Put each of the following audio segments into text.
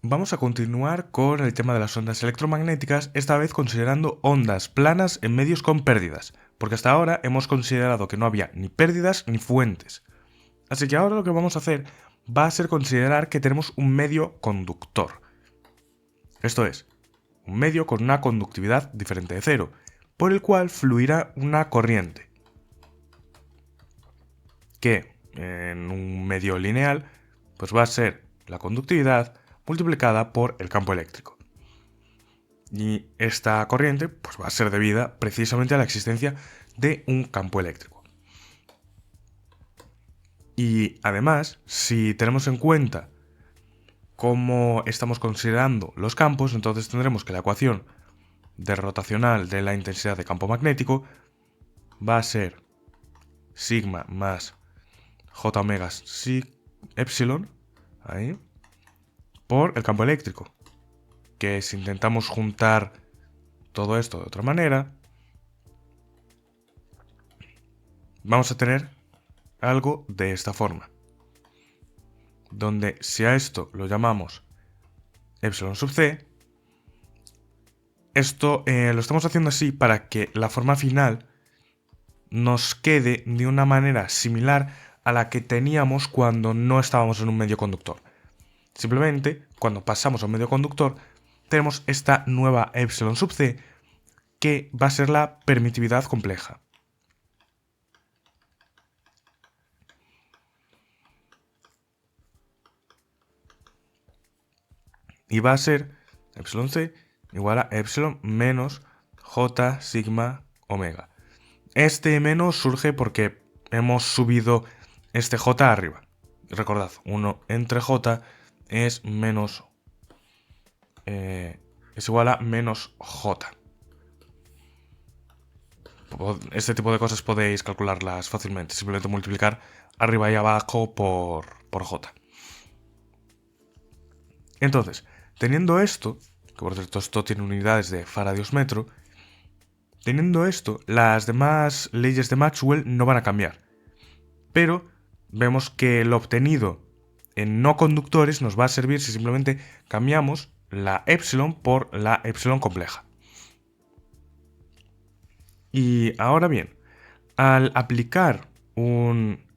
Vamos a continuar con el tema de las ondas electromagnéticas, esta vez considerando ondas planas en medios con pérdidas, porque hasta ahora hemos considerado que no había ni pérdidas ni fuentes. Así que ahora lo que vamos a hacer va a ser considerar que tenemos un medio conductor. Esto es, un medio con una conductividad diferente de cero, por el cual fluirá una corriente, que en un medio lineal pues va a ser la conductividad multiplicada por el campo eléctrico. Y esta corriente pues, va a ser debida precisamente a la existencia de un campo eléctrico. Y además, si tenemos en cuenta cómo estamos considerando los campos, entonces tendremos que la ecuación de rotacional de la intensidad de campo magnético va a ser sigma más j omega psi epsilon ahí, por el campo eléctrico. Que si intentamos juntar todo esto de otra manera, vamos a tener algo de esta forma, donde si a esto lo llamamos epsilon sub c, esto lo estamos haciendo así para que la forma final nos quede de una manera similar a la que teníamos cuando no estábamos en un medio conductor. Simplemente, cuando pasamos a un medio conductor, tenemos esta nueva epsilon sub c que va a ser la permitividad compleja. Y va a ser epsilon c igual a epsilon menos j sigma omega. Este menos surge porque hemos subido este j arriba. Recordad, 1 entre j es menos es igual a menos j. Este tipo de cosas podéis calcularlas fácilmente, simplemente multiplicar arriba y abajo por j. Entonces, teniendo esto, que por cierto esto tiene unidades de faradios metro, teniendo esto, las demás leyes de Maxwell no van a cambiar. Pero vemos que lo obtenido en no conductores nos va a servir si simplemente cambiamos la epsilon por la epsilon compleja. Y ahora bien, al aplicar un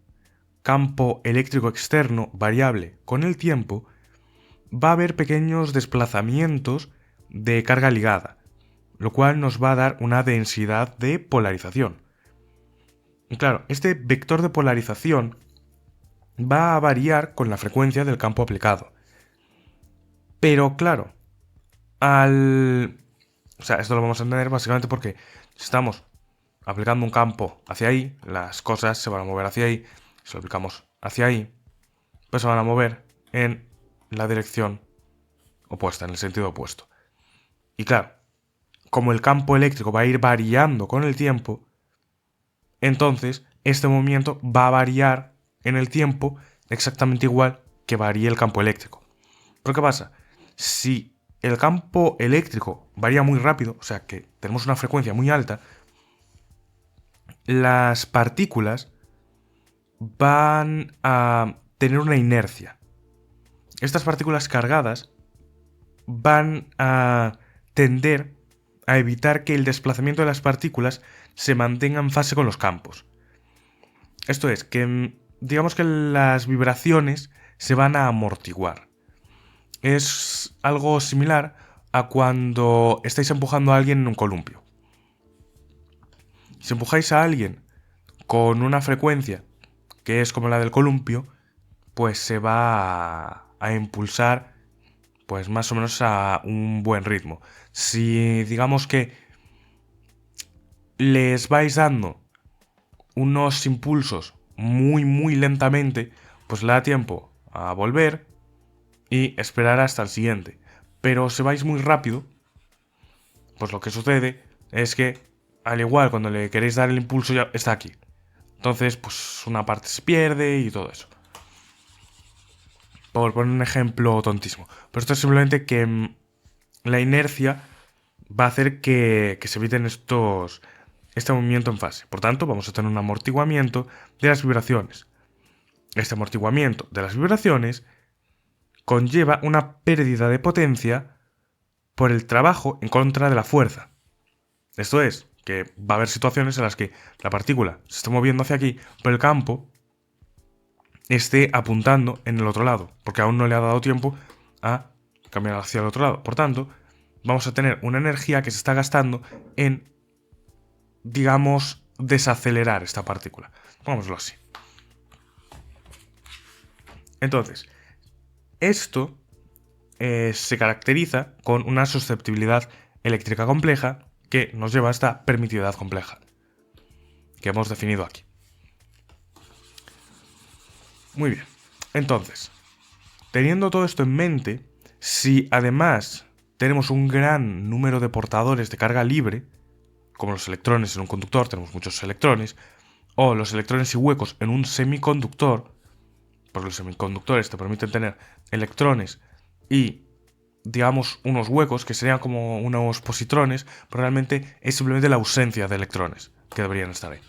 campo eléctrico externo variable con el tiempo, va a haber pequeños desplazamientos de carga ligada, lo cual nos va a dar una densidad de polarización. Y claro, este vector de polarización va a variar con la frecuencia del campo aplicado. Pero claro, esto lo vamos a entender básicamente porque si estamos aplicando un campo hacia ahí, las cosas se van a mover hacia ahí. Si lo aplicamos hacia ahí, pues se van a mover en la dirección opuesta, en el sentido opuesto. Y claro, como el campo eléctrico va a ir variando con el tiempo, entonces este movimiento va a variar en el tiempo exactamente igual que varíe el campo eléctrico. ¿Pero qué pasa? Si el campo eléctrico varía muy rápido, o sea que tenemos una frecuencia muy alta, las partículas van a tener una inercia. Estas partículas cargadas van a tender a evitar que el desplazamiento de las partículas se mantenga en fase con los campos. Esto es, que digamos que las vibraciones se van a amortiguar. Es algo similar a cuando estáis empujando a alguien en un columpio. Si empujáis a alguien con una frecuencia que es como la del columpio, pues se va a impulsar pues más o menos a un buen ritmo. Si digamos que les vais dando unos impulsos muy lentamente, pues le da tiempo a volver y esperar hasta el siguiente. Pero si vais muy rápido, pues lo que sucede es que al igual cuando le queréis dar el impulso ya está aquí. Entonces pues una parte se pierde y todo eso. Por poner un ejemplo tontísimo. Pero esto es simplemente que la inercia va a hacer que se eviten este movimiento en fase. Por tanto, vamos a tener un amortiguamiento de las vibraciones. Este amortiguamiento de las vibraciones conlleva una pérdida de potencia por el trabajo en contra de la fuerza. Esto es, que va a haber situaciones en las que la partícula se esté moviendo hacia aquí, pero el campo esté apuntando en el otro lado, porque aún no le ha dado tiempo a cambiar hacia el otro lado. Por tanto, vamos a tener una energía que se está gastando en, digamos, desacelerar esta partícula. Pongámoslo así. Entonces, esto se caracteriza con una susceptibilidad eléctrica compleja que nos lleva a esta permitividad compleja que hemos definido aquí. Muy bien. Entonces, teniendo todo esto en mente, si además tenemos un gran número de portadores de carga libre, como los electrones en un conductor, tenemos muchos electrones, o los electrones y huecos en un semiconductor, porque los semiconductores te permiten tener electrones y, digamos, unos huecos que serían como unos positrones, pero realmente es simplemente la ausencia de electrones que deberían estar ahí.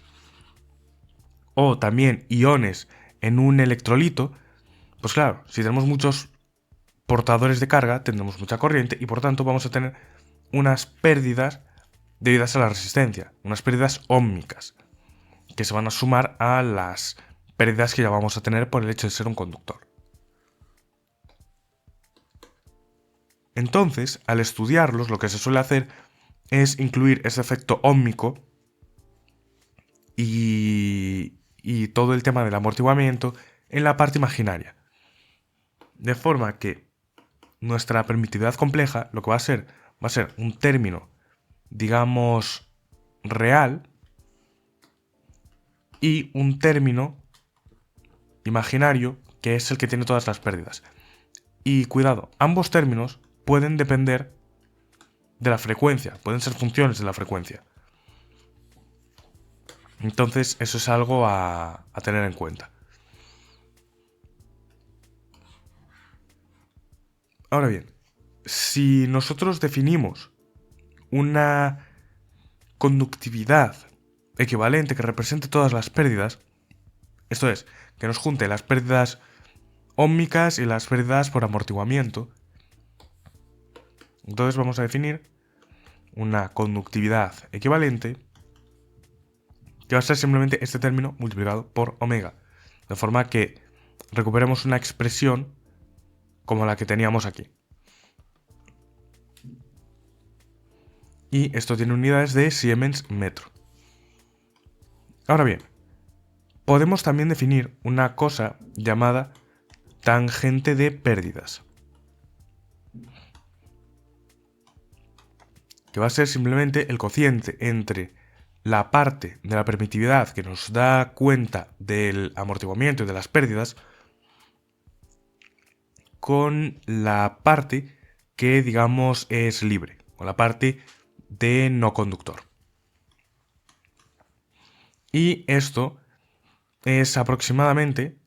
O también iones en un electrolito, pues claro, si tenemos muchos portadores de carga, tendremos mucha corriente y por tanto vamos a tener unas pérdidas debidas a la resistencia, unas pérdidas óhmicas, que se van a sumar a las pérdidas que ya vamos a tener por el hecho de ser un conductor. Entonces, al estudiarlos, lo que se suele hacer es incluir ese efecto óhmico y todo el tema del amortiguamiento en la parte imaginaria. De forma que nuestra permitividad compleja lo que va a ser un término, digamos, real y un término imaginario que es el que tiene todas las pérdidas. Y cuidado, ambos términos pueden depender de la frecuencia, pueden ser funciones de la frecuencia. Entonces eso es algo a tener en cuenta. Ahora bien, si nosotros definimos una conductividad equivalente que represente todas las pérdidas, esto es, que nos junte las pérdidas óhmicas y las pérdidas por amortiguamiento, entonces vamos a definir una conductividad equivalente que va a ser simplemente este término multiplicado por omega, de forma que recuperemos una expresión como la que teníamos aquí. Y esto tiene unidades de Siemens metro. Ahora bien, podemos también definir una cosa llamada tangente de pérdidas, que va a ser simplemente el cociente entre la parte de la permitividad que nos da cuenta del amortiguamiento y de las pérdidas con la parte que, digamos, es libre, con la parte de no conductor. Y esto es aproximadamente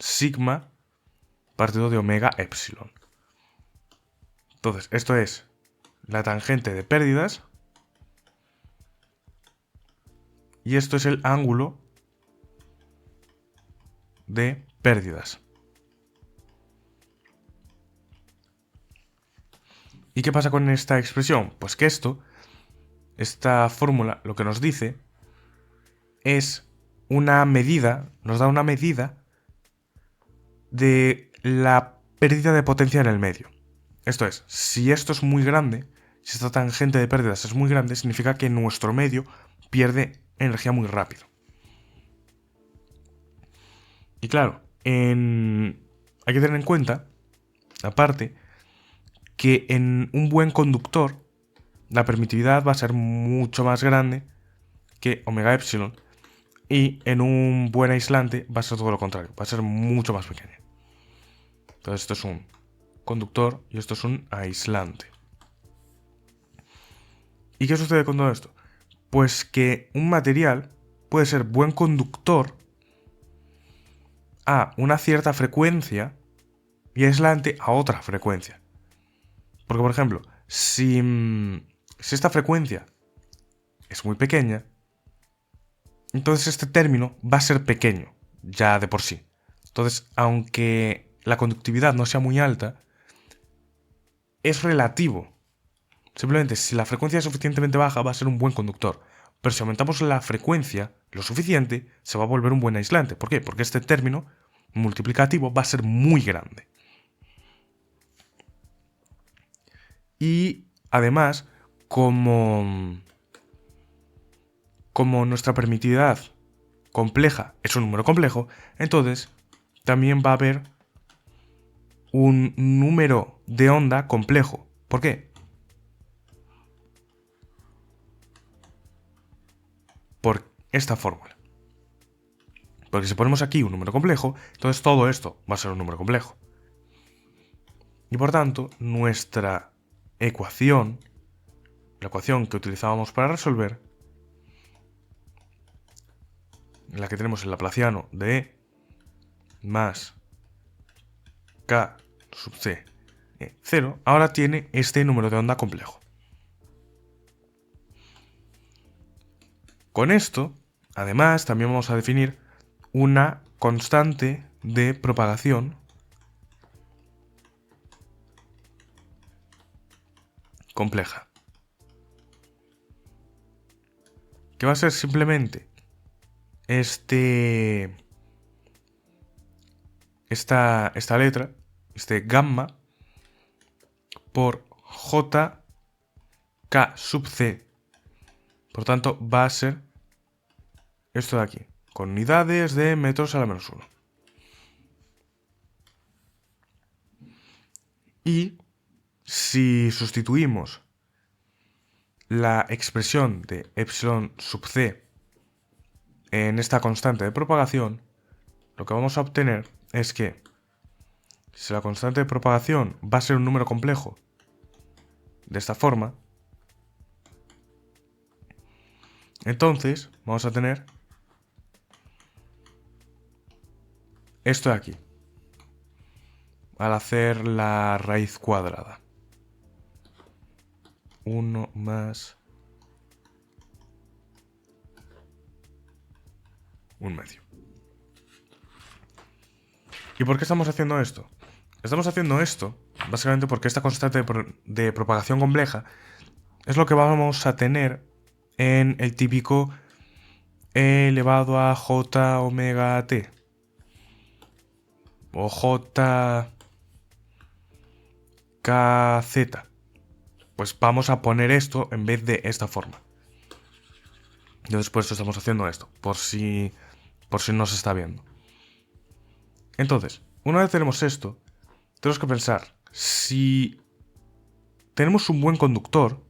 sigma partido de omega epsilon. Entonces, esto es la tangente de pérdidas y esto es el ángulo de pérdidas. ¿Y qué pasa con esta expresión? Pues que esta fórmula, lo que nos dice es una medida, nos da una medida de la pérdida de potencia en el medio. Esto es, si esto es muy grande, si esta tangente de pérdidas es muy grande, significa que nuestro medio pierde energía muy rápido. Y claro, hay que tener en cuenta, aparte, que en un buen conductor la permitividad va a ser mucho más grande que omega epsilon y en un buen aislante va a ser todo lo contrario, va a ser mucho más pequeño. Entonces esto es un conductor y esto es un aislante. ¿Y qué sucede con todo esto? Pues que un material puede ser buen conductor a una cierta frecuencia y aislante a otra frecuencia. Porque, por ejemplo, si esta frecuencia es muy pequeña, entonces este término va a ser pequeño, ya de por sí. Entonces, aunque la conductividad no sea muy alta es relativo. Simplemente, si la frecuencia es suficientemente baja, va a ser un buen conductor. Pero si aumentamos la frecuencia lo suficiente, se va a volver un buen aislante. ¿Por qué? Porque este término multiplicativo va a ser muy grande. Y además, como nuestra permitividad compleja es un número complejo, entonces también va a haber un número de onda complejo. ¿Por qué? Por esta fórmula. Porque si ponemos aquí un número complejo, entonces todo esto va a ser un número complejo. Y por tanto, nuestra ecuación, la ecuación que utilizábamos para resolver, la que tenemos el laplaciano de E más K sub C 0, ahora tiene este número de onda complejo. Con esto, además, también vamos a definir una constante de propagación compleja, que va a ser simplemente esta letra, este gamma, por JK sub C. Por tanto, va a ser esto de aquí, con unidades de metros a la menos 1. Y si sustituimos la expresión de epsilon sub c en esta constante de propagación, lo que vamos a obtener es que si la constante de propagación va a ser un número complejo de esta forma, entonces vamos a tener esto de aquí, al hacer la raíz cuadrada. 1 más 1/2. ¿Y por qué estamos haciendo esto? Estamos haciendo esto básicamente porque esta constante de propagación compleja es lo que vamos a tener en el típico e elevado a j omega t o jkz. Pues vamos a poner esto en vez de esta forma. Entonces por eso estamos haciendo esto, por si no se está viendo. Entonces, una vez tenemos esto, tenemos que pensar, si tenemos un buen conductor,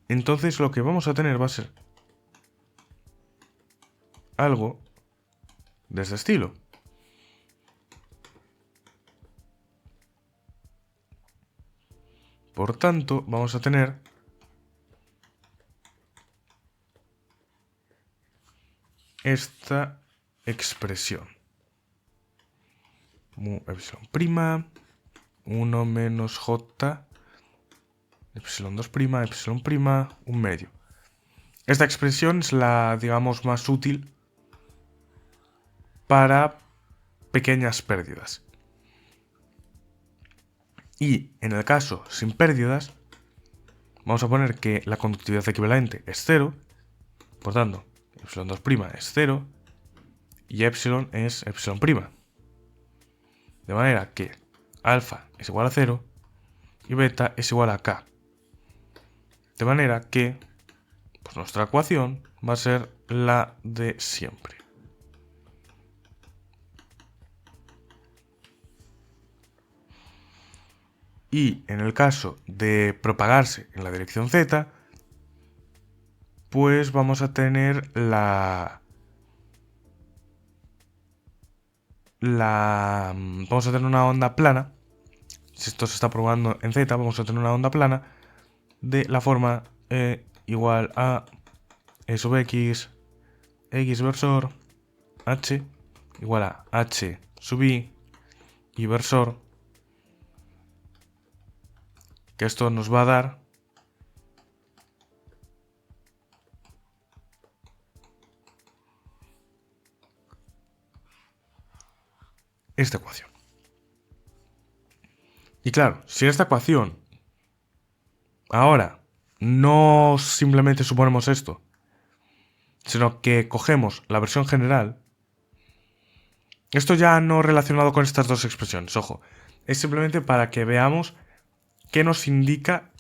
entonces lo que vamos a tener va a ser algo de este estilo. Por tanto, vamos a tener esta expresión. Mu epsilon prima, 1 menos j, epsilon 2 prima, epsilon prima, 1/2. Esta expresión es la, digamos, más útil para pequeñas pérdidas. Y en el caso sin pérdidas, vamos a poner que la conductividad equivalente es 0, por tanto, epsilon 2' es 0 y epsilon es epsilon'. De manera que alfa es igual a 0 y beta es igual a k. De manera que pues nuestra ecuación va a ser la de siempre. Y en el caso de propagarse en la dirección z, pues vamos a tener vamos a tener una onda plana. Si esto se está propagando en z, vamos a tener una onda plana de la forma E igual a E sub x, x versor, h igual a h sub y versor, que esto nos va a dar esta ecuación. Y claro, si esta ecuación ahora no simplemente suponemos esto, sino que cogemos la versión general, esto ya no relacionado con estas dos expresiones, ojo, es simplemente para que veamos qué nos indica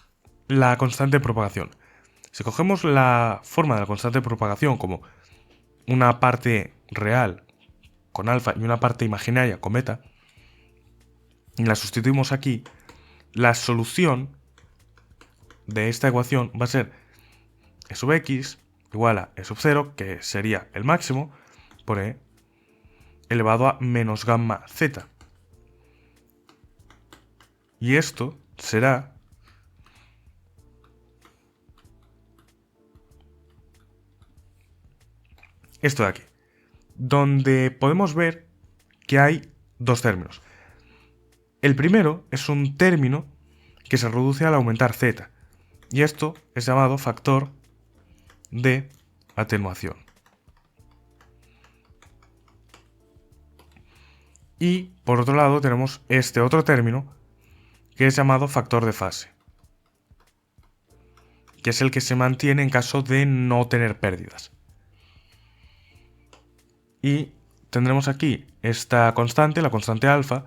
la constante de propagación. Si cogemos la forma de la constante de propagación como una parte real con alfa y una parte imaginaria con beta, y la sustituimos aquí, la solución de esta ecuación va a ser e sub x igual a e sub 0, que sería el máximo, por e elevado a menos gamma z. Y esto será esto de aquí, donde podemos ver que hay dos términos. El primero es un término que se reduce al aumentar z, y esto es llamado factor de atenuación. Y por otro lado tenemos este otro término que es llamado factor de fase, que es el que se mantiene en caso de no tener pérdidas. Y tendremos aquí esta constante, la constante alfa,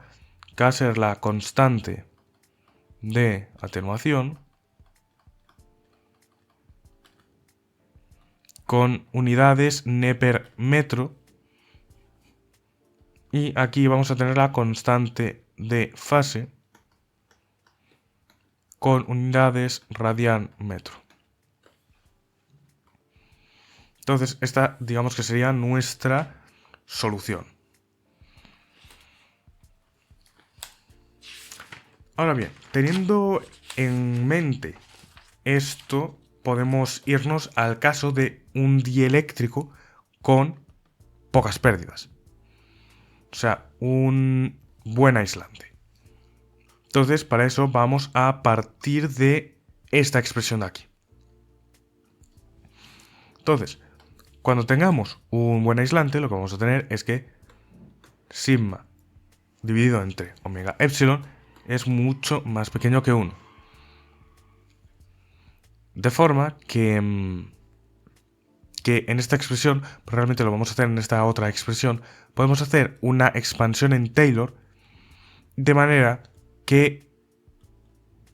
que va a ser la constante de atenuación con unidades Neper metro. Y aquí vamos a tener la constante de fase con unidades radian metro. Entonces, esta digamos que sería nuestra solución. Ahora bien, teniendo en mente esto, podemos irnos al caso de un dieléctrico con pocas pérdidas. O sea, un buen aislante. Entonces, para eso vamos a partir de esta expresión de aquí. Entonces, cuando tengamos un buen aislante, lo que vamos a tener es que sigma dividido entre omega epsilon es mucho más pequeño que 1. De forma que en esta expresión, pues realmente lo vamos a hacer en esta otra expresión, podemos hacer una expansión en Taylor de manera que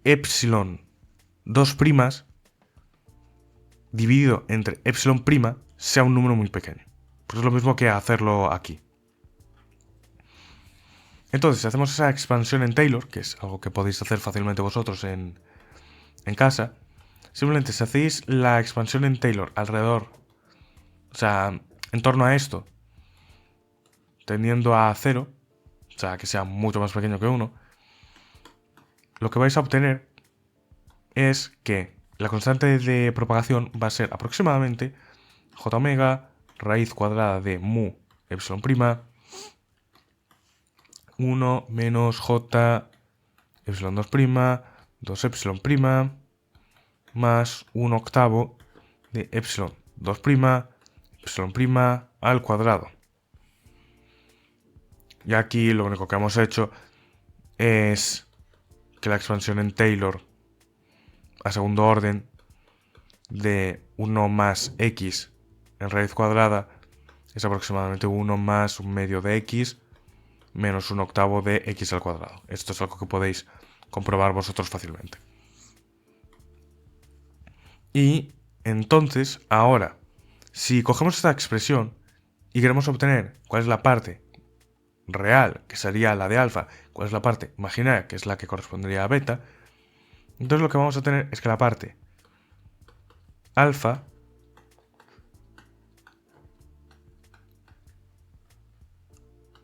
epsilon 2' dividido entre epsilon' sea un número muy pequeño. Pues es lo mismo que hacerlo aquí. Entonces, si hacemos esa expansión en Taylor, que es algo que podéis hacer fácilmente vosotros en casa, simplemente si hacéis la expansión en Taylor alrededor, o sea, en torno a esto, tendiendo a 0, o sea, que sea mucho más pequeño que 1, lo que vais a obtener es que la constante de propagación va a ser aproximadamente j omega raíz cuadrada de mu epsilon prima 1 menos j epsilon 2 prima 2 epsilon prima más 1 octavo de epsilon 2 prima epsilon prima al cuadrado. Y aquí lo único que hemos hecho es que la expansión en Taylor a segundo orden de 1 más x en raíz cuadrada es aproximadamente 1 más un medio de x menos un octavo de x al cuadrado. Esto es algo que podéis comprobar vosotros fácilmente. Y entonces, ahora, si cogemos esta expresión y queremos obtener cuál es la parte real, que sería la de alfa, cuál es la parte imaginaria, que es la que correspondería a beta, entonces lo que vamos a tener es que la parte alfa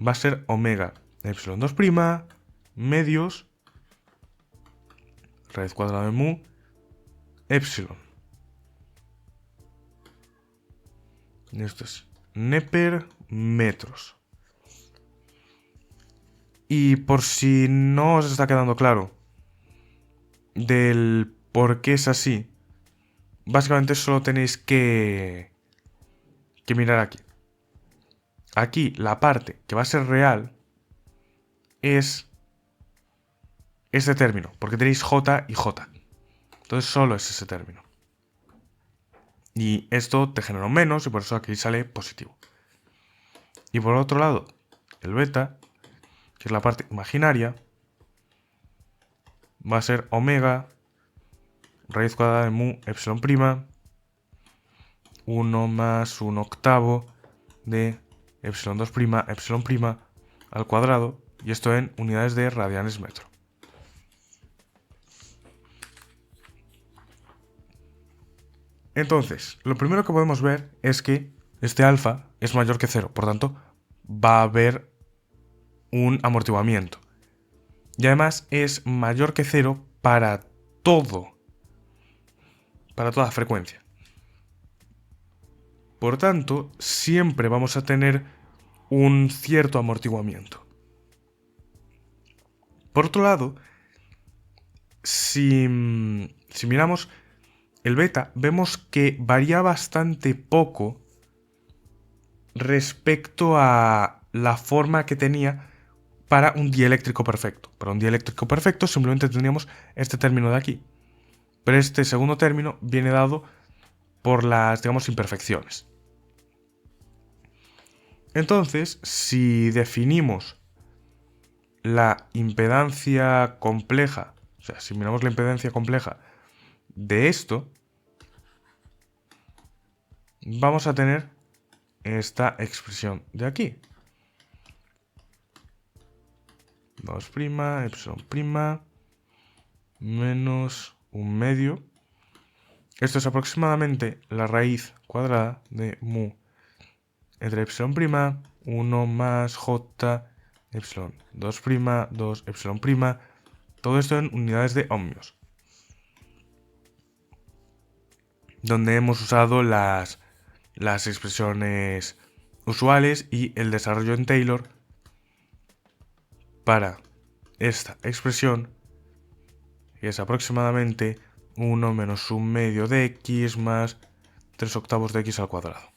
va a ser omega epsilon 2' medios raíz cuadrada de mu epsilon. Y esto es Neper metros. Y por si no os está quedando claro del por qué es así, básicamente solo tenéis que mirar aquí. Aquí la parte que va a ser real es este término, porque tenéis J y J. Entonces solo es ese término. Y esto te genera un menos y por eso aquí sale positivo. Y por otro lado, el beta, que es la parte imaginaria, va a ser omega raíz cuadrada de mu epsilon prima 1 más 1 octavo de epsilon 2 prima epsilon prima al cuadrado, y esto en unidades de radianes metro. Entonces, lo primero que podemos ver es que este alfa es mayor que 0, por tanto, va a haber un amortiguamiento. Y además es mayor que 0 para toda frecuencia. Por tanto, siempre vamos a tener un cierto amortiguamiento. Por otro lado, si miramos el beta, vemos que varía bastante poco respecto a la forma que tenía para un dieléctrico perfecto. Para un dieléctrico perfecto simplemente tendríamos este término de aquí. Pero este segundo término viene dado por las, digamos, imperfecciones. Entonces, si definimos la impedancia compleja, o sea, si miramos la impedancia compleja de esto, vamos a tener esta expresión de aquí. 2' epsilon prima menos un medio. Esto es aproximadamente la raíz cuadrada de mu entre epsilon prima 1 más j epsilon 2', 2 epsilon prima. Todo esto en unidades de ohmios, donde hemos usado las expresiones usuales y el desarrollo en Taylor para esta expresión, que es aproximadamente 1 menos un medio de x más 3 octavos de x al cuadrado.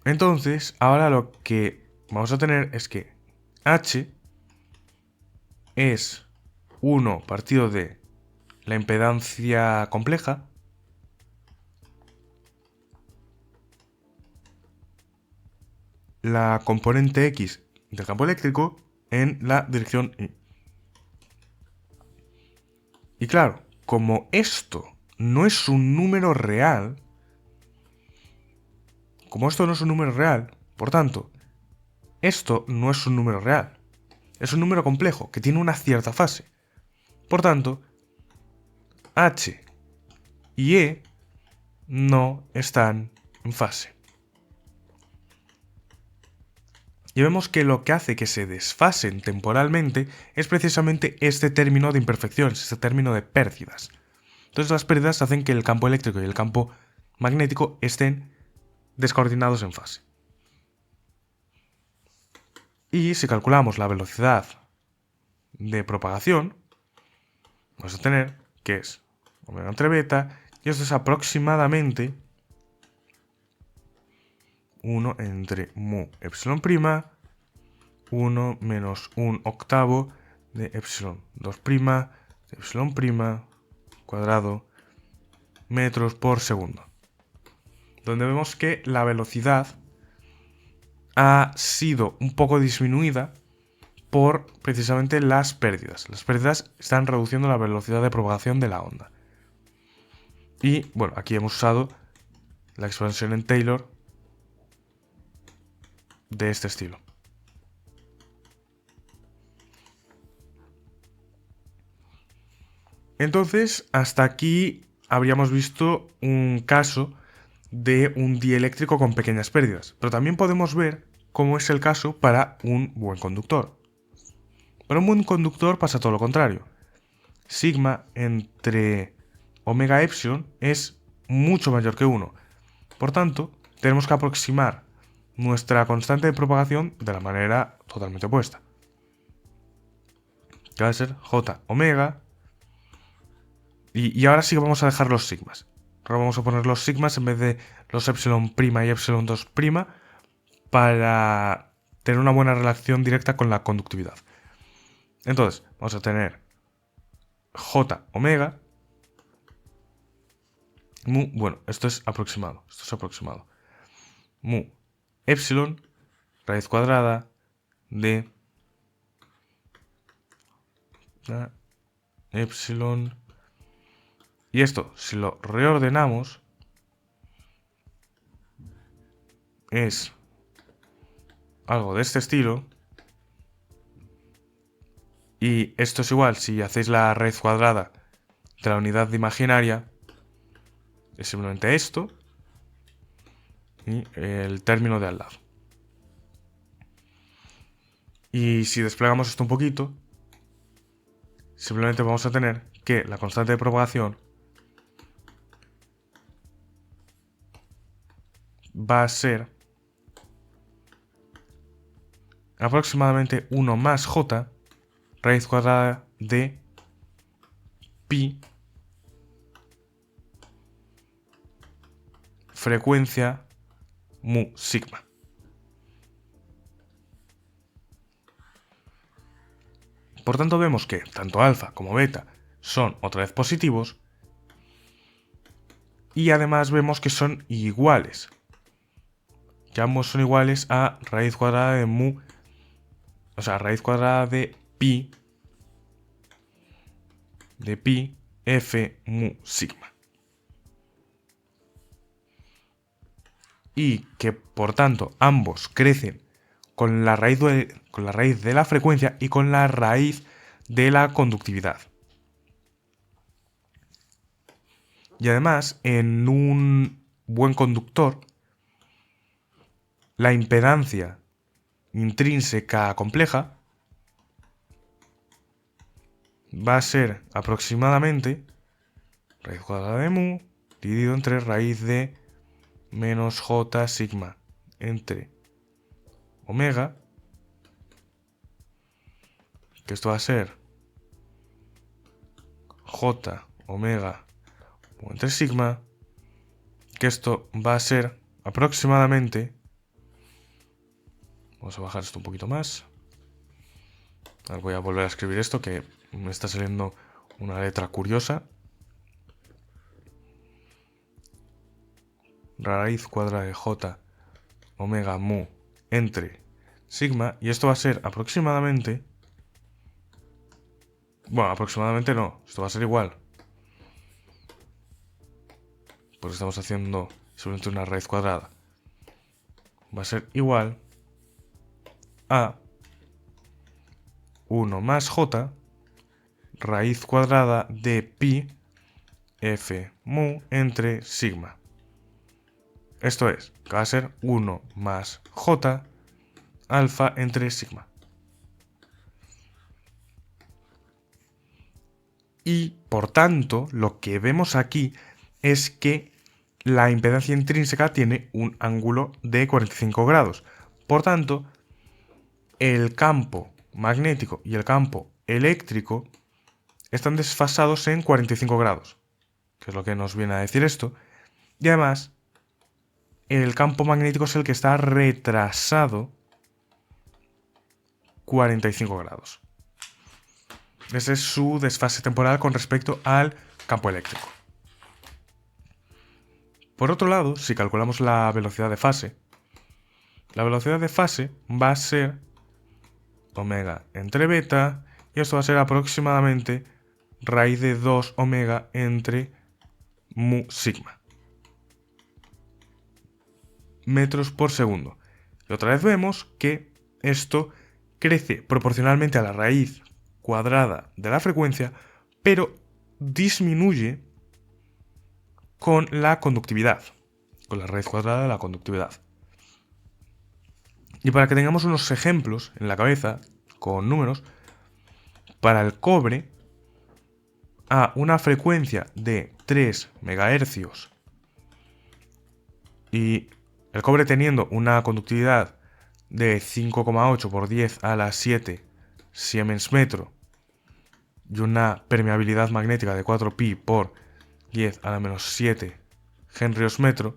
Entonces, ahora lo que vamos a tener es que h es 1 partido de la impedancia compleja la componente x del campo eléctrico en la dirección y. Y claro, como esto no es un número real, por tanto, esto no es un número real. Es un número complejo que tiene una cierta fase. Por tanto, h y e no están en fase. Y vemos que lo que hace que se desfasen temporalmente es precisamente este término de imperfecciones, este término de pérdidas. Entonces las pérdidas hacen que el campo eléctrico y el campo magnético estén descoordinados en fase. Y si calculamos la velocidad de propagación, vamos a tener que es omega entre beta, y esto es aproximadamente 1 entre mu epsilon prima 1 menos un octavo de epsilon 2' de epsilon prima cuadrado metros por segundo, donde vemos que la velocidad ha sido un poco disminuida por precisamente las pérdidas. Las pérdidas están reduciendo la velocidad de propagación de la onda. Y bueno, aquí hemos usado la expansión en Taylor de este estilo. Entonces, hasta aquí habríamos visto un caso de un dieléctrico con pequeñas pérdidas, pero también podemos ver cómo es el caso para un buen conductor. Para un buen conductor pasa todo lo contrario. Sigma entre omega epsilon es mucho mayor que 1. Por tanto, tenemos que aproximar nuestra constante de propagación de la manera totalmente opuesta, que va a ser j omega. Y ahora sí que vamos a dejar los sigmas. Ahora vamos a poner los sigmas en vez de los epsilon prima y epsilon 2 prima para tener una buena relación directa con la conductividad. Entonces, vamos a tener J omega mu, bueno, esto es aproximado, mu epsilon raíz cuadrada de epsilon, y esto, si lo reordenamos, es algo de este estilo. Y esto es igual, si hacéis la raíz cuadrada de la unidad de imaginaria, es simplemente esto y el término de al lado. Y si desplegamos esto un poquito, simplemente vamos a tener que la constante de propagación va a ser aproximadamente 1 más j raíz cuadrada de pi frecuencia mu sigma. Por tanto, vemos que tanto alfa como beta son otra vez positivos y además vemos que son iguales. Que ambos son iguales a raíz cuadrada de mu, o sea, raíz cuadrada de pi f mu sigma. Y que por tanto ambos crecen con la raíz de la frecuencia y con la raíz de la conductividad. Y además, en un buen conductor, la impedancia intrínseca compleja va a ser aproximadamente raíz cuadrada de mu dividido entre raíz de menos j sigma entre omega, que esto va a ser j omega entre sigma, que esto va a ser aproximadamente, vamos a bajar esto un poquito más, ahora voy a volver a escribir esto que me está saliendo una letra curiosa, raíz cuadrada de j omega mu entre sigma, y esto va a ser aproximadamente, bueno, aproximadamente no, esto va a ser igual, porque estamos haciendo simplemente una raíz cuadrada, va a ser igual a 1 más j raíz cuadrada de pi f mu entre sigma. Esto es, que va a ser 1 más j alfa entre sigma. Y por tanto, lo que vemos aquí es que la impedancia intrínseca tiene un ángulo de 45 grados. Por tanto, el campo magnético y el campo eléctrico están desfasados en 45 grados, que es lo que nos viene a decir esto. Y además, el campo magnético es el que está retrasado 45 grados. Ese es su desfase temporal con respecto al campo eléctrico. Por otro lado, si calculamos la velocidad de fase, la velocidad de fase va a ser omega entre beta, y esto va a ser aproximadamente raíz de 2 omega entre mu sigma metros por segundo. Y otra vez vemos que esto crece proporcionalmente a la raíz cuadrada de la frecuencia, pero disminuye con la conductividad, con la raíz cuadrada de la conductividad. Y para que tengamos unos ejemplos en la cabeza, con números, para el cobre, a una frecuencia de 3 MHz y el cobre teniendo una conductividad de 5,8 por 10 a la 7 Siemens metro y una permeabilidad magnética de 4 pi por 10 a la menos 7 Henrios metro,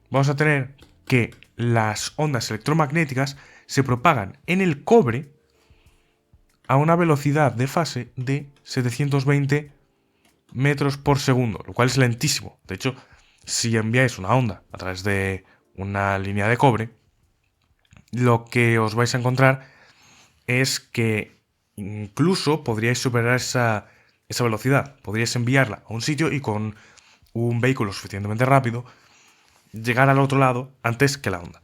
vamos a tener que las ondas electromagnéticas se propagan en el cobre a una velocidad de fase de 720 metros por segundo, lo cual es lentísimo. De hecho, si enviáis una onda a través de una línea de cobre, lo que os vais a encontrar es que incluso podríais superar esa velocidad. Podríais enviarla a un sitio y con un vehículo suficientemente rápido llegar al otro lado antes que la onda.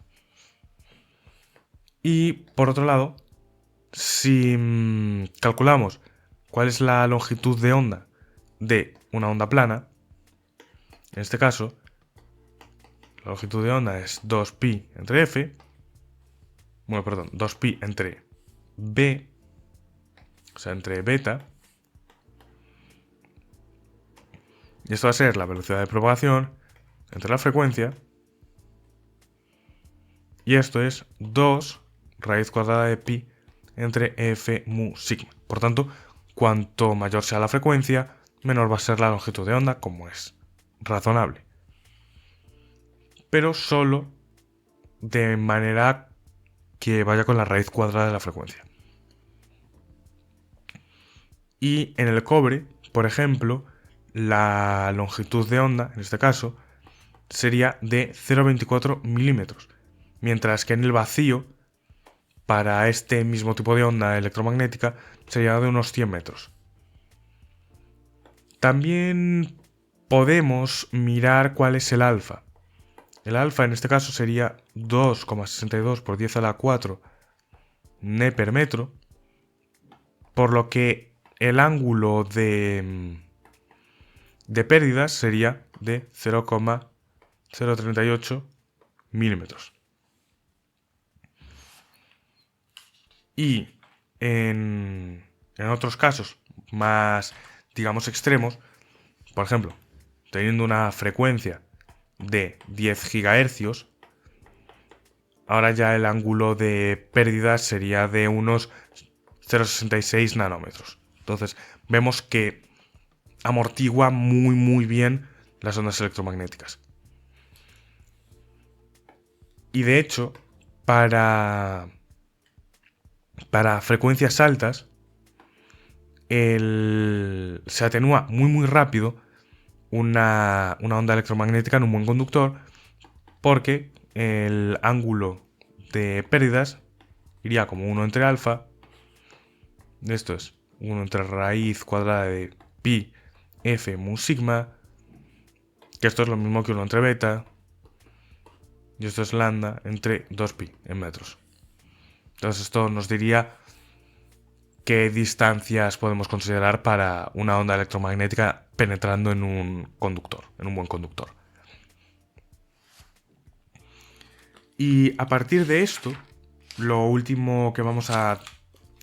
Y por otro lado, si calculamos cuál es la longitud de onda de una onda plana, en este caso, la longitud de onda es 2pi entre f, 2pi entre b, o sea, entre beta, y esto va a ser la velocidad de propagación entre la frecuencia, y esto es 2 raíz cuadrada de pi entre f mu sigma. Por tanto, cuanto mayor sea la frecuencia, menor va a ser la longitud de onda, como es razonable. Pero solo de manera que vaya con la raíz cuadrada de la frecuencia. Y en el cobre, por ejemplo, la longitud de onda, en este caso, sería de 0,24 milímetros, mientras que en el vacío, para este mismo tipo de onda electromagnética, sería de unos 100 metros. También podemos mirar cuál es el alfa. El alfa en este caso sería 2,62 por 10 a la 4 ne per metro, por lo que el ángulo de pérdidas sería de 0,038 milímetros. Y en otros casos más, digamos, extremos, por ejemplo, teniendo una frecuencia de 10 gigahercios, ahora ya el ángulo de pérdidas sería de unos 0,66 nanómetros. Entonces vemos que amortigua muy bien las ondas electromagnéticas. Y de hecho, para frecuencias altas, se atenúa muy rápido una onda electromagnética en un buen conductor, porque el ángulo de pérdidas iría como 1 entre alfa. Esto es 1 entre raíz cuadrada de pi f mu sigma, que esto es lo mismo que 1 entre beta, y esto es lambda entre 2pi en metros. Entonces esto nos diría qué distancias podemos considerar para una onda electromagnética penetrando en un conductor, en un buen conductor. Y a partir de esto, lo último que vamos a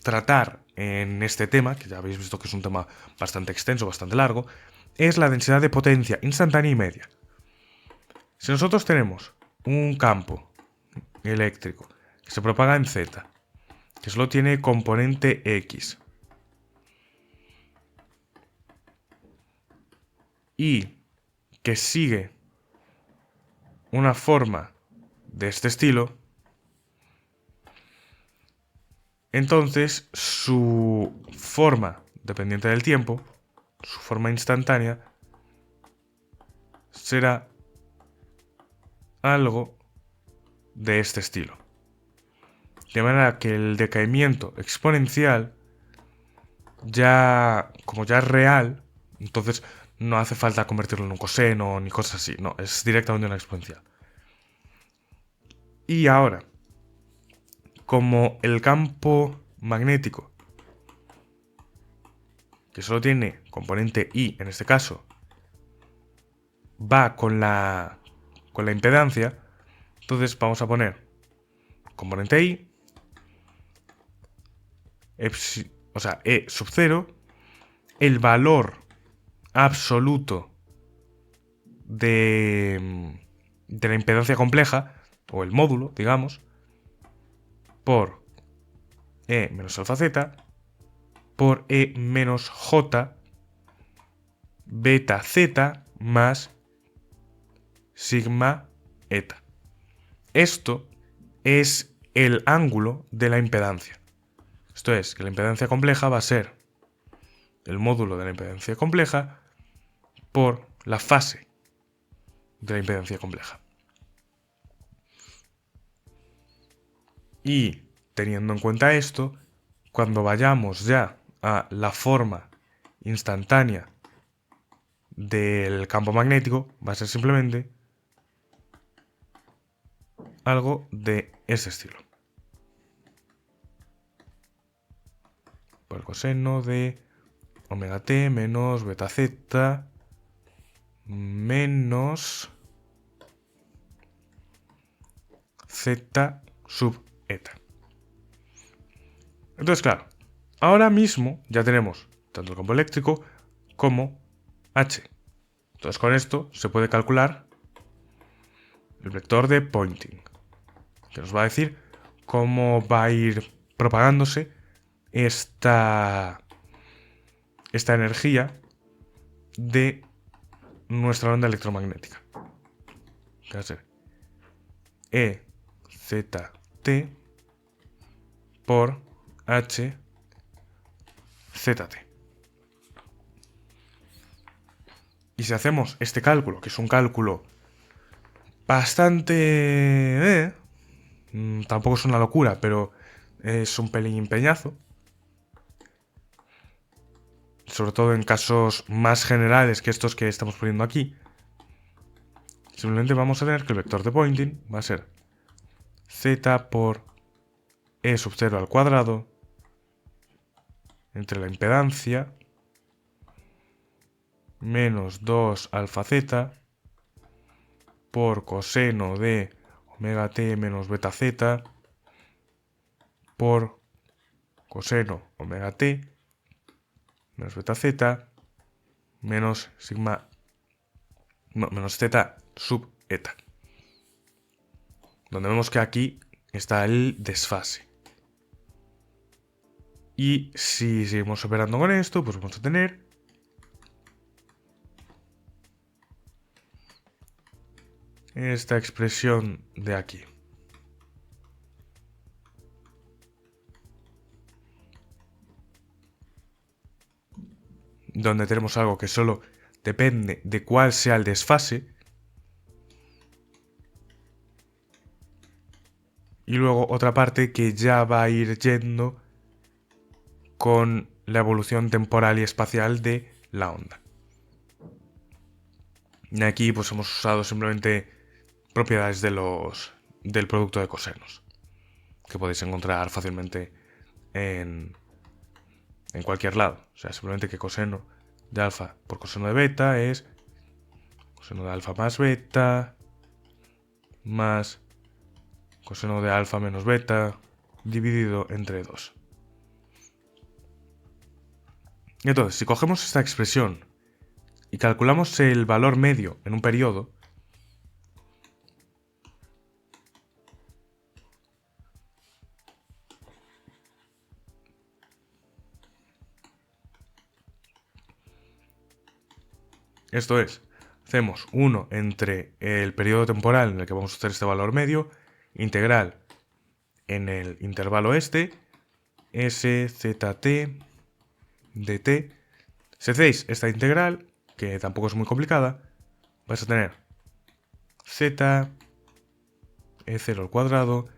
tratar en este tema, que ya habéis visto que es un tema bastante extenso, bastante largo, es la densidad de potencia instantánea y media. Si nosotros tenemos un campo eléctrico que se propaga en Z, que solo tiene componente X, y que sigue una forma de este estilo, entonces su forma dependiente del tiempo, su forma instantánea, será algo de este estilo. De manera que el decaimiento exponencial, como ya es real, entonces no hace falta convertirlo en un coseno ni cosas así, no, es directamente una exponencial. Y ahora, como el campo magnético, que solo tiene componente I en este caso, va con la impedancia, entonces vamos a poner componente I, o sea, E sub 0, el valor absoluto de la impedancia compleja, o el módulo, digamos, por E menos alfa z, por E menos J beta z más sigma eta. Esto es el ángulo de la impedancia. Esto es, que la impedancia compleja va a ser el módulo de la impedancia compleja por la fase de la impedancia compleja. Y teniendo en cuenta esto, cuando vayamos ya a la forma instantánea del campo magnético, va a ser simplemente algo de ese estilo. Por el coseno de omega t menos beta z menos z sub eta. Entonces, claro, ahora mismo ya tenemos tanto el campo eléctrico como H. Entonces, con esto se puede calcular el vector de Poynting, que nos va a decir cómo va a ir propagándose esta energía de nuestra onda electromagnética. Que va a ser EZT por HZT. Y si hacemos este cálculo, que es un cálculo bastante... tampoco es una locura, pero es un pelín peñazo. Sobre todo en casos más generales que estos que estamos poniendo aquí. Simplemente vamos a tener que el vector de Poynting va a ser z por e sub 0 al cuadrado entre la impedancia menos 2 alfa z por coseno de omega t menos beta z por coseno omega t menos beta z menos sigma menos z sub eta, donde vemos que aquí está el desfase. Y si seguimos operando con esto, pues vamos a tener esta expresión de aquí. Donde tenemos algo que solo depende de cuál sea el desfase. Y luego otra parte que ya va a ir yendo con la evolución temporal y espacial de la onda. Y aquí pues hemos usado simplemente propiedades del producto de cosenos, que podéis encontrar fácilmente en cualquier lado. O sea, simplemente que coseno de alfa por coseno de beta es coseno de alfa más beta más coseno de alfa menos beta dividido entre 2. Entonces, si cogemos esta expresión y calculamos el valor medio en un periodo, esto es, hacemos 1 entre el periodo temporal en el que vamos a hacer este valor medio, integral en el intervalo este, SZT dt. Si hacéis esta integral, que tampoco es muy complicada, vais a tener z E0 al cuadrado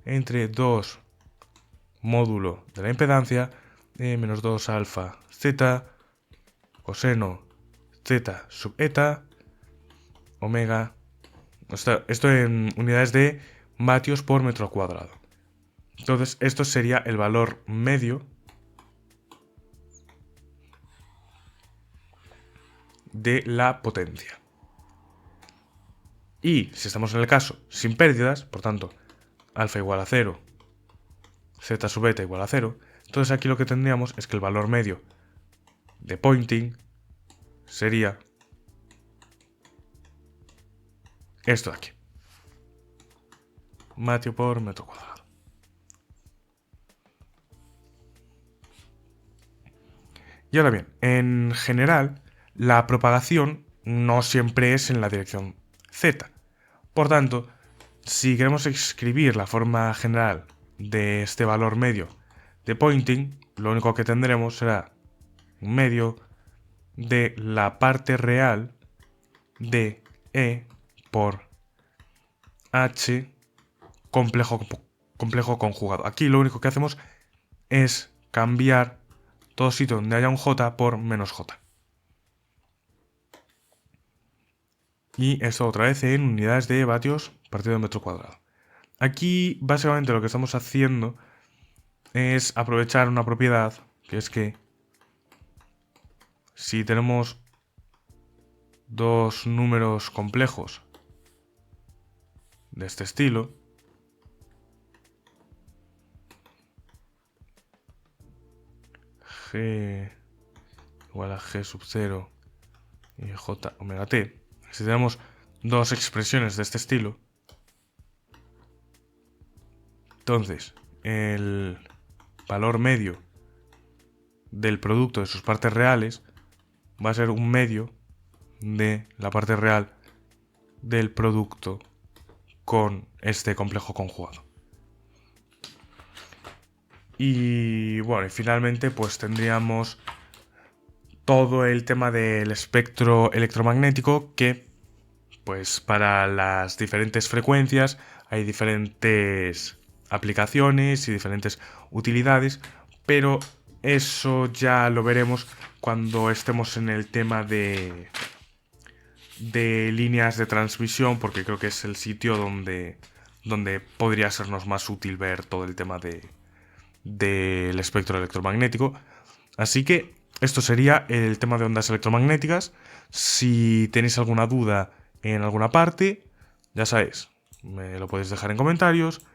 entre 2 módulo de la impedancia menos 2 alfa z coseno z sub eta omega. Esto en unidades de vatios por metro cuadrado. Entonces, esto sería el valor medio de la potencia. Y si estamos en el caso sin pérdidas, por tanto, alfa igual a 0, z sub eta igual a 0, entonces aquí lo que tendríamos es que el valor medio de Poynting sería esto de aquí. Vatio por metro cuadrado. Y ahora bien, en general, la propagación no siempre es en la dirección z. Por tanto, Si queremos escribir la forma general de este valor medio de pointing, lo único que tendremos será un medio de la parte real de E por H complejo conjugado. Aquí lo único que hacemos es cambiar todo sitio donde haya un J por menos J. Y esto otra vez en unidades de vatios partido de metro cuadrado. Aquí básicamente lo que estamos haciendo es aprovechar una propiedad, que es que si tenemos dos números complejos de este estilo, G igual a G sub 0 y J omega T, si tenemos dos expresiones de este estilo, entonces el valor medio del producto de sus partes reales va a ser un medio de la parte real del producto con este complejo conjugado. Y bueno, y finalmente pues tendríamos todo el tema del espectro electromagnético, que pues para las diferentes frecuencias hay diferentes aplicaciones y diferentes utilidades, pero eso ya lo veremos cuando estemos en el tema de líneas de transmisión, porque creo que es el sitio donde podría sernos más útil ver todo el tema del espectro electromagnético. Así que esto sería el tema de ondas electromagnéticas. Si tenéis alguna duda en alguna parte, ya sabéis, me lo podéis dejar en comentarios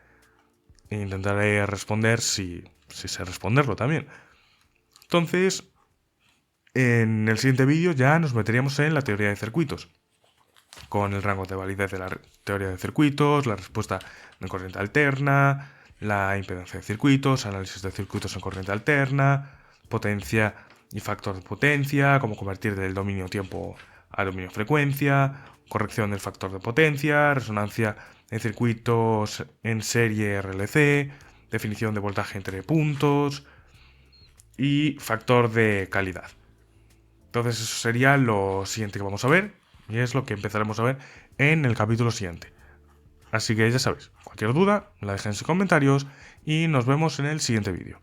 e intentaré responder si sé responderlo también. Entonces, en el siguiente vídeo ya nos meteríamos en la teoría de circuitos, con el rango de validez de la teoría de circuitos, la respuesta en corriente alterna, la impedancia de circuitos, análisis de circuitos en corriente alterna, potencia y factor de potencia, cómo convertir del dominio tiempo a dominio frecuencia, corrección del factor de potencia, resonancia en circuitos en serie RLC, definición de voltaje entre puntos y factor de calidad. Entonces eso sería lo siguiente que vamos a ver, y es lo que empezaremos a ver en el capítulo siguiente. Así que ya sabéis, cualquier duda la dejéis en comentarios y nos vemos en el siguiente vídeo.